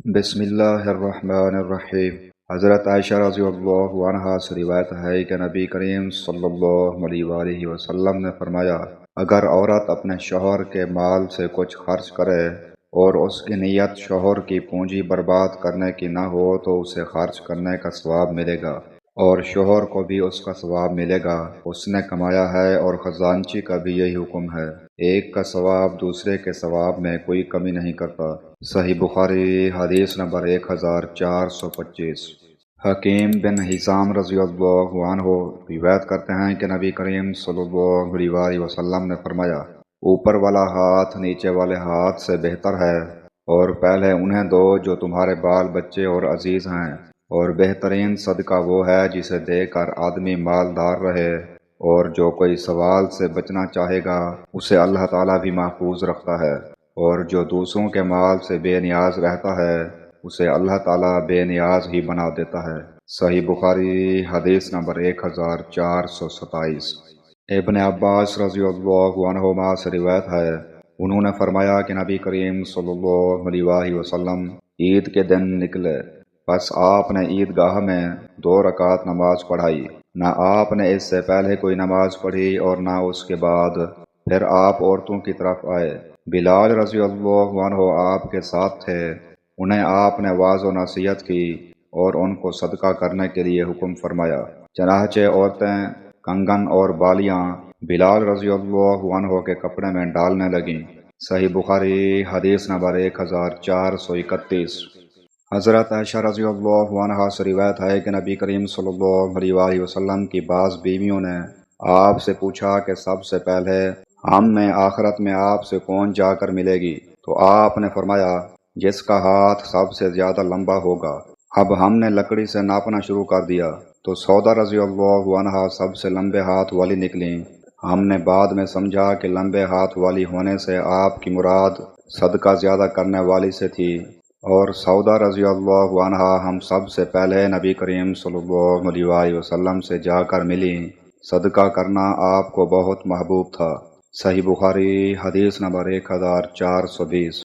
بسم اللہ الرحمن الرحیم۔ حضرت عائشہ رضی اللہ عنہا سے روایت ہے کہ نبی کریم صلی اللہ علیہ وآلہ وسلم نے فرمایا، اگر عورت اپنے شوہر کے مال سے کچھ خرچ کرے اور اس کی نیت شوہر کی پونجی برباد کرنے کی نہ ہو تو اسے خرچ کرنے کا ثواب ملے گا اور شوہر کو بھی اس کا ثواب ملے گا، اس نے کمایا ہے، اور خزانچی کا بھی یہی حکم ہے، ایک کا ثواب دوسرے کے ثواب میں کوئی کمی نہیں کرتا۔ صحیح بخاری حدیث نمبر 1425۔ حکیم بن حزام رضی اللہ عنہ روایت کرتے ہیں کہ نبی کریم صلی اللہ علیہ وسلم نے فرمایا، اوپر والا ہاتھ نیچے والے ہاتھ سے بہتر ہے، اور پہلے انہیں دو جو تمہارے بال بچے اور عزیز ہیں، اور بہترین صدقہ وہ ہے جسے دے کر آدمی مالدار رہے، اور جو کوئی سوال سے بچنا چاہے گا اسے اللہ تعالیٰ بھی محفوظ رکھتا ہے، اور جو دوسروں کے مال سے بے نیاز رہتا ہے اسے اللہ تعالیٰ بے نیاز ہی بنا دیتا ہے۔ صحیح بخاری حدیث نمبر 1427۔ ابن عباس رضی اللہ عنہما سے روایت ہے، انہوں نے فرمایا کہ نبی کریم صلی اللہ علیہ وسلم عید کے دن نکلے، پس آپ نے عیدگاہ میں 2 رکعت نماز پڑھائی، نہ آپ نے اس سے پہلے کوئی نماز پڑھی اور نہ اس کے بعد، پھر آپ عورتوں کی طرف آئے، بلال رضی اللہ عنہ آپ کے ساتھ تھے، انہیں آپ نے واعظ و نصیحت کی اور ان کو صدقہ کرنے کے لیے حکم فرمایا، چنانچہ عورتیں کنگن اور بالیاں بلال رضی اللہ عنہ کے کپڑے میں ڈالنے لگیں۔ صحیح بخاری حدیث نمبر 1431۔ حضرت عائشہ رضی اللہ عنہا سے روایت ہے کہ نبی کریم صلی اللہ علیہ وسلم کی بعض بیویوں نے آپ سے پوچھا کہ سب سے پہلے ہم میں آخرت میں آپ سے کون جا کر ملے گی؟ تو آپ نے فرمایا، جس کا ہاتھ سب سے زیادہ لمبا ہوگا۔ اب ہم نے لکڑی سے ناپنا شروع کر دیا تو سودا رضی اللہ عنہا سب سے لمبے ہاتھ والی نکلیں۔ ہم نے بعد میں سمجھا کہ لمبے ہاتھ والی ہونے سے آپ کی مراد صدقہ زیادہ کرنے والی سے تھی، اور سودا رضی اللہ عنہا ہم سب سے پہلے نبی کریم صلی اللہ علیہ وسلم سے جا کر ملی، صدقہ کرنا آپ کو بہت محبوب تھا۔ صحیح بخاری حدیث نمبر 1420۔